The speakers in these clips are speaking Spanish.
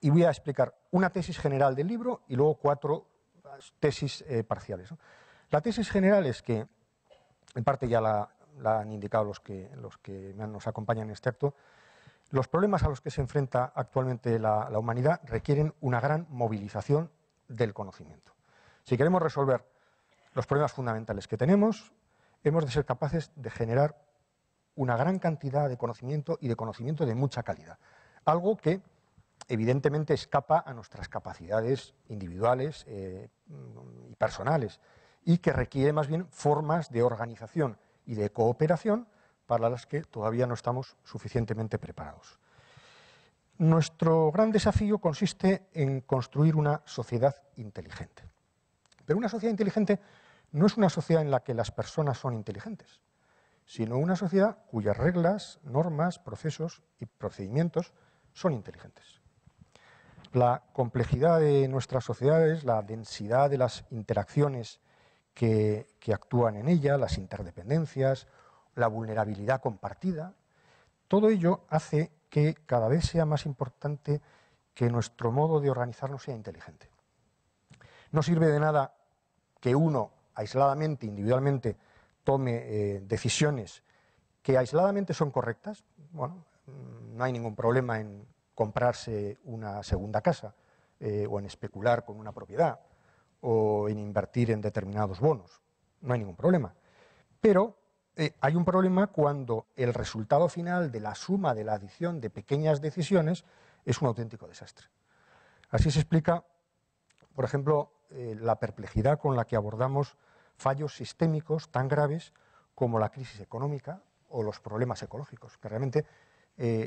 Y voy a explicar una tesis general del libro y luego 4 tesis parciales, ¿no? La tesis general es que, en parte ya la han indicado los que nos acompañan en este acto, los problemas a los que se enfrenta actualmente la humanidad requieren una gran movilización del conocimiento. Si queremos resolver los problemas fundamentales que tenemos, hemos de ser capaces de generar una gran cantidad de conocimiento y de conocimiento de mucha calidad. Algo que evidentemente escapa a nuestras capacidades individuales y personales y que requiere más bien formas de organización y de cooperación para las que todavía no estamos suficientemente preparados. Nuestro gran desafío consiste en construir una sociedad inteligente. Pero una sociedad inteligente no es una sociedad en la que las personas son inteligentes, sino una sociedad cuyas reglas, normas, procesos y procedimientos son inteligentes. La complejidad de nuestras sociedades, la densidad de las interacciones que actúan en ella, las interdependencias, la vulnerabilidad compartida, todo ello hace que cada vez sea más importante que nuestro modo de organizarnos sea inteligente. No sirve de nada que uno, aisladamente, individualmente, tome decisiones que aisladamente son correctas. Bueno, no hay ningún problema en comprarse una segunda casa o en especular con una propiedad o en invertir en determinados bonos. No hay ningún problema. Pero hay un problema cuando el resultado final de la suma de la adición de pequeñas decisiones es un auténtico desastre. Así se explica, por ejemplo, la perplejidad con la que abordamos fallos sistémicos tan graves como la crisis económica o los problemas ecológicos, que realmente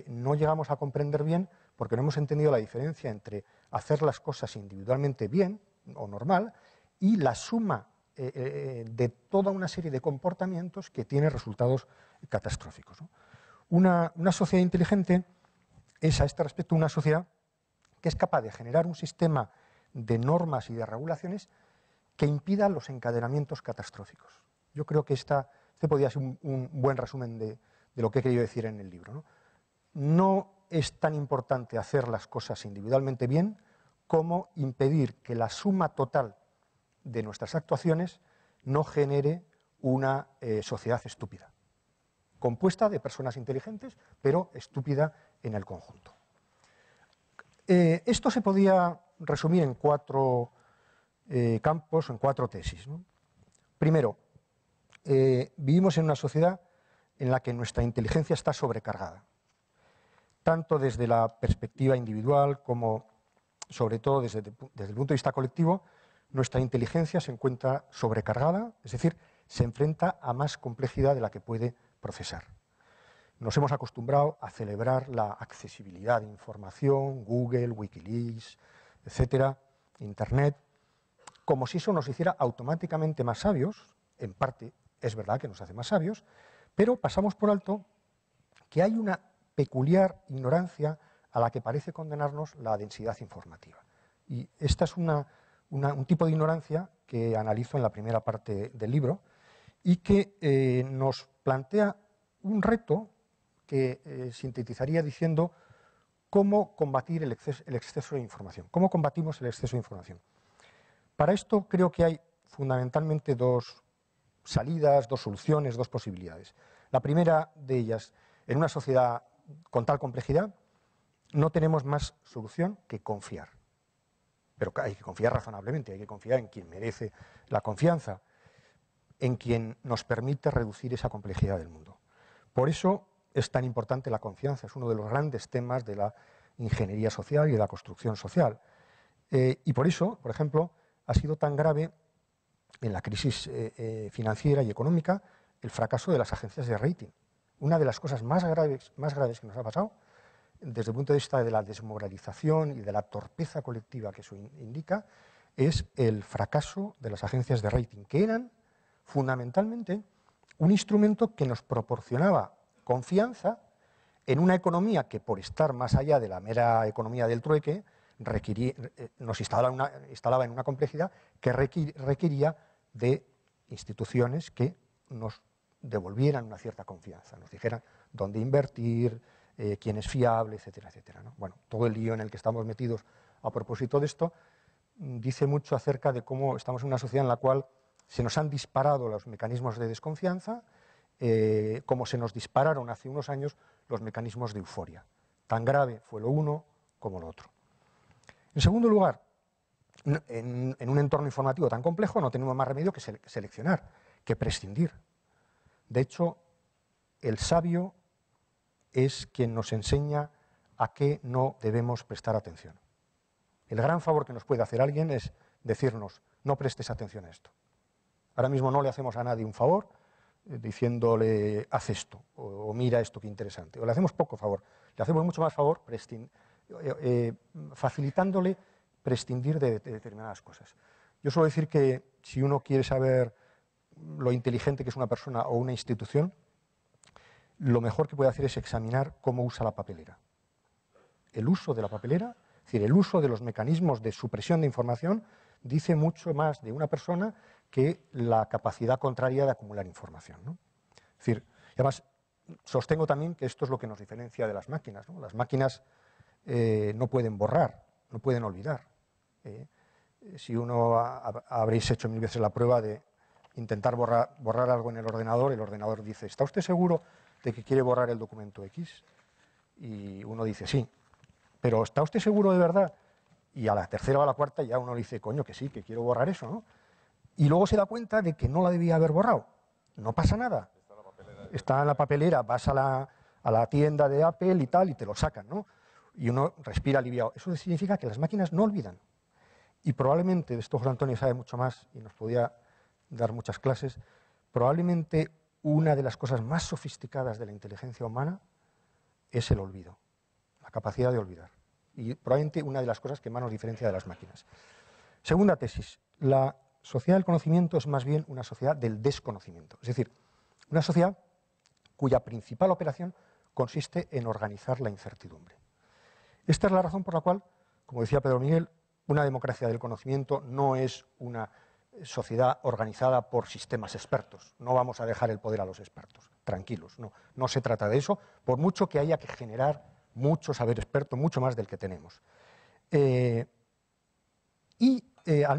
no llegamos a comprender bien porque no hemos entendido la diferencia entre hacer las cosas individualmente bien o normal y la suma de toda una serie de comportamientos que tiene resultados catastróficos, ¿no? Una sociedad inteligente es, a este respecto, una sociedad que es capaz de generar un sistema de normas y de regulaciones que impida los encadenamientos catastróficos. Yo creo que este podría ser un buen resumen de lo que he querido decir en el libro, ¿no? No es tan importante hacer las cosas individualmente bien como impedir que la suma total de nuestras actuaciones no genere una sociedad estúpida, compuesta de personas inteligentes, pero estúpida en el conjunto. Esto se podía resumir en 4 campos, en 4 tesis, ¿no? Primero, vivimos en una sociedad en la que nuestra inteligencia está sobrecargada, tanto desde la perspectiva individual como, sobre todo, desde el punto de vista colectivo. Nuestra inteligencia se encuentra sobrecargada, es decir, se enfrenta a más complejidad de la que puede procesar. Nos hemos acostumbrado a celebrar la accesibilidad de información, Google, Wikileaks, etcétera, Internet, como si eso nos hiciera automáticamente más sabios. En parte es verdad que nos hace más sabios, pero pasamos por alto que hay una peculiar ignorancia a la que parece condenarnos la densidad informativa. Y esta es un tipo de ignorancia que analizo en la primera parte del libro y que nos plantea un reto que sintetizaría diciendo cómo combatir el exceso de información. ¿Cómo combatimos el exceso de información? Para esto creo que hay fundamentalmente 2 salidas, 2 soluciones, 2 posibilidades. La primera de ellas, en una sociedad con tal complejidad, no tenemos más solución que confiar. Pero hay que confiar razonablemente, hay que confiar en quien merece la confianza, en quien nos permite reducir esa complejidad del mundo. Por eso es tan importante la confianza, es uno de los grandes temas de la ingeniería social y de la construcción social. Y por eso, por ejemplo, ha sido tan grave en la crisis financiera y económica el fracaso de las agencias de rating. Una de las cosas más graves que nos ha pasado, desde el punto de vista de la desmoralización y de la torpeza colectiva que eso indica, es el fracaso de las agencias de rating, que eran fundamentalmente un instrumento que nos proporcionaba confianza en una economía que, por estar más allá de la mera economía del trueque, nos instalaba en una complejidad que requería de instituciones que nos devolvieran una cierta confianza, nos dijeran dónde invertir, quién es fiable, etcétera, etcétera, ¿no? Bueno, todo el lío en el que estamos metidos a propósito de esto dice mucho acerca de cómo estamos en una sociedad en la cual se nos han disparado los mecanismos de desconfianza, como se nos dispararon hace unos años los mecanismos de euforia. Tan grave fue lo uno como lo otro. En segundo lugar, en un entorno informativo tan complejo no tenemos más remedio que seleccionar, que prescindir. De hecho, el sabio es quien nos enseña a qué no debemos prestar atención. El gran favor que nos puede hacer alguien es decirnos, no prestes atención a esto. Ahora mismo no le hacemos a nadie un favor diciéndole, haz esto, o mira esto, qué interesante. O le hacemos poco favor, le hacemos mucho más favor facilitándole prescindir de determinadas cosas. Yo suelo decir que si uno quiere saber lo inteligente que es una persona o una institución, lo mejor que puede hacer es examinar cómo usa la papelera. El uso de la papelera, es decir, el uso de los mecanismos de supresión de información, dice mucho más de una persona que la capacidad contraria de acumular información, ¿no? Es decir, además, sostengo también que esto es lo que nos diferencia de las máquinas, ¿no? Las máquinas no pueden borrar, no pueden olvidar. Si uno habréis hecho 1000 veces la prueba de intentar borrar algo en el ordenador dice, ¿está usted seguro de que quiere borrar el documento X? Y uno dice, sí, pero ¿está usted seguro de verdad? Y a la tercera o a la cuarta ya uno dice, coño, que sí, que quiero borrar eso, ¿no? Y luego se da cuenta de que no la debía haber borrado. No pasa nada. Está en la papelera, vas a la tienda de Apple y tal, y te lo sacan, ¿no? Y uno respira aliviado. Eso significa que las máquinas no olvidan. Y probablemente, de esto José Antonio sabe mucho más y nos podía dar muchas clases, probablemente una de las cosas más sofisticadas de la inteligencia humana es el olvido, la capacidad de olvidar. Y probablemente una de las cosas que más nos diferencia de las máquinas. Segunda tesis, la sociedad del conocimiento es más bien una sociedad del desconocimiento. Es decir, una sociedad cuya principal operación consiste en organizar la incertidumbre. Esta es la razón por la cual, como decía Pedro Miguel, una democracia del conocimiento no es una sociedad organizada por sistemas expertos. No vamos a dejar el poder a los expertos, tranquilos, no se trata de eso, por mucho que haya que generar mucho saber experto, mucho más del que tenemos. Al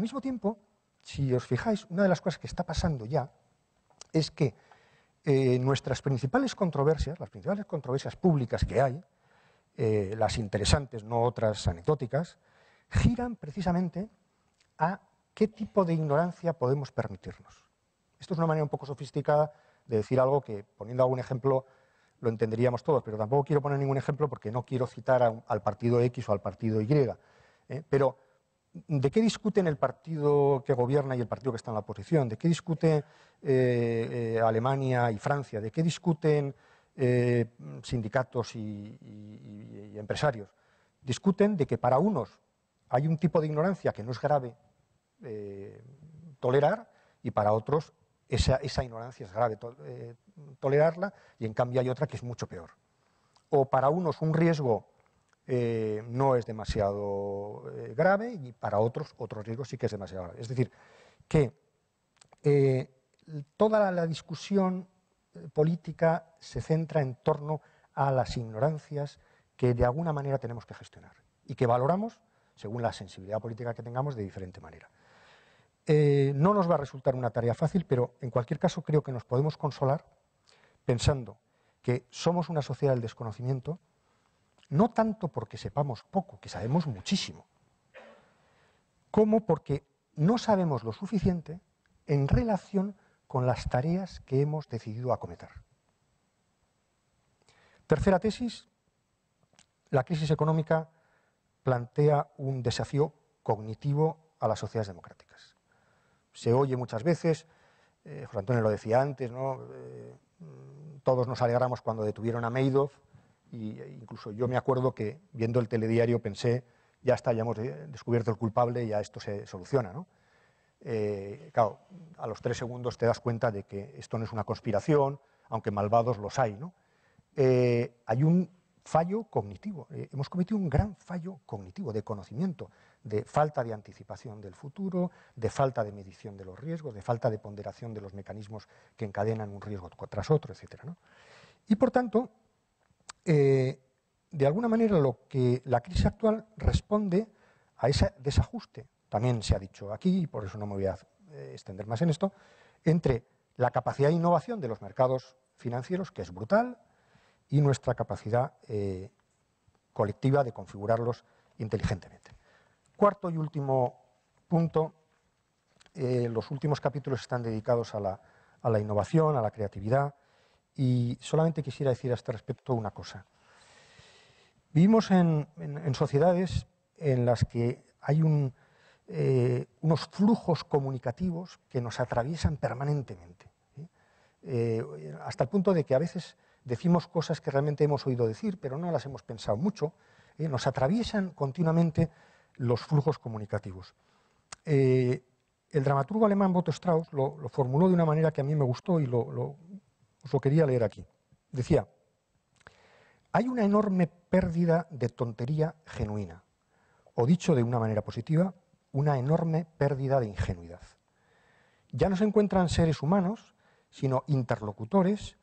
mismo tiempo, si os fijáis, una de las cosas que está pasando ya es que nuestras principales controversias, las principales controversias públicas que hay, las interesantes, no otras anecdóticas, giran precisamente a qué tipo de ignorancia podemos permitirnos. Esto es una manera un poco sofisticada de decir algo que, poniendo algún ejemplo, lo entenderíamos todos, pero tampoco quiero poner ningún ejemplo porque no quiero citar al partido X o al partido Y. Pero, ¿de qué discuten el partido que gobierna y el partido que está en la oposición? ¿De qué discuten Alemania y Francia? ¿De qué discuten sindicatos y empresarios? Discuten de que para unos hay un tipo de ignorancia que no es grave tolerar y para otros esa ignorancia es grave tolerarla y en cambio hay otra que es mucho peor. O para unos un riesgo no es demasiado grave y para otros otro riesgo sí que es demasiado grave. Es decir, que toda la discusión política se centra en torno a las ignorancias que de alguna manera tenemos que gestionar y que valoramos según la sensibilidad política que tengamos de diferente manera. No nos va a resultar una tarea fácil, pero en cualquier caso creo que nos podemos consolar pensando que somos una sociedad del desconocimiento, no tanto porque sepamos poco, que sabemos muchísimo, como porque no sabemos lo suficiente en relación con las tareas que hemos decidido acometer. Tercera tesis, la crisis económica plantea un desafío cognitivo a las sociedades democráticas. Se oye muchas veces, José Antonio lo decía antes, ¿no? Todos nos alegramos cuando detuvieron a Madoff, e incluso yo me acuerdo que viendo el telediario pensé, ya está, ya hemos descubierto el culpable, ya esto se soluciona, ¿no? Claro, a los 3 segundos te das cuenta de que esto no es una conspiración, aunque malvados los hay, ¿no? Hay un fallo cognitivo, hemos cometido un gran fallo cognitivo de conocimiento, de falta de anticipación del futuro, de falta de medición de los riesgos, de falta de ponderación de los mecanismos que encadenan un riesgo tras otro, etcétera, ¿no? Y por tanto, de alguna manera, lo que la crisis actual responde a ese desajuste, también se ha dicho aquí, y por eso no me voy a extender más en esto, entre la capacidad de innovación de los mercados financieros, que es brutal, y nuestra capacidad colectiva de configurarlos inteligentemente. Cuarto y último punto, los últimos capítulos están dedicados a la innovación, a la creatividad, y solamente quisiera decir a este respecto una cosa. Vivimos en sociedades en las que hay unos flujos comunicativos que nos atraviesan permanentemente, ¿sí? Hasta el punto de que a veces decimos cosas que realmente hemos oído decir, pero no las hemos pensado mucho. Nos atraviesan continuamente los flujos comunicativos. El dramaturgo alemán Otto Strauss lo formuló de una manera que a mí me gustó y os lo quería leer aquí. Decía: hay una enorme pérdida de tontería genuina, o dicho de una manera positiva, una enorme pérdida de ingenuidad. Ya no se encuentran seres humanos, sino interlocutores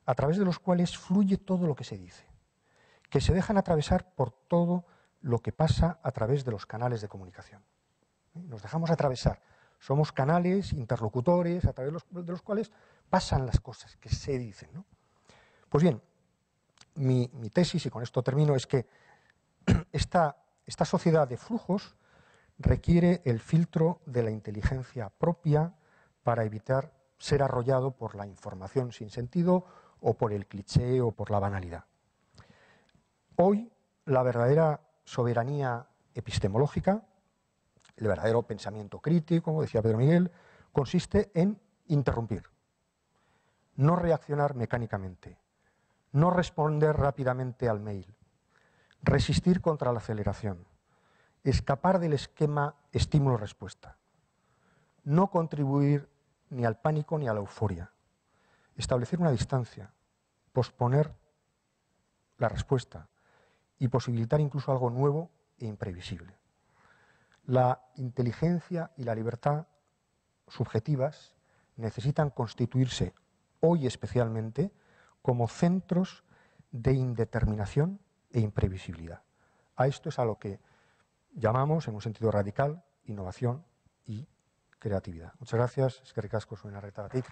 a través de los cuales fluye todo lo que se dice, que se dejan atravesar por todo lo que pasa a través de los canales de comunicación. Nos dejamos atravesar. Somos canales, interlocutores, a través de los cuales pasan las cosas que se dicen, ¿no? Pues bien, mi tesis, y con esto termino, es que esta sociedad de flujos requiere el filtro de la inteligencia propia para evitar ser arrollado por la información sin sentido o por el cliché o por la banalidad. Hoy, la verdadera soberanía epistemológica, el verdadero pensamiento crítico, como decía Pedro Miguel, consiste en interrumpir, no reaccionar mecánicamente, no responder rápidamente al mail, resistir contra la aceleración, escapar del esquema estímulo-respuesta, no contribuir ni al pánico ni a la euforia, establecer una distancia, posponer la respuesta y posibilitar incluso algo nuevo e imprevisible. La inteligencia y la libertad subjetivas necesitan constituirse hoy especialmente como centros de indeterminación e imprevisibilidad. A esto es a lo que llamamos, en un sentido radical, innovación y creatividad. Muchas gracias. Eskerrik asko zuen arretatik.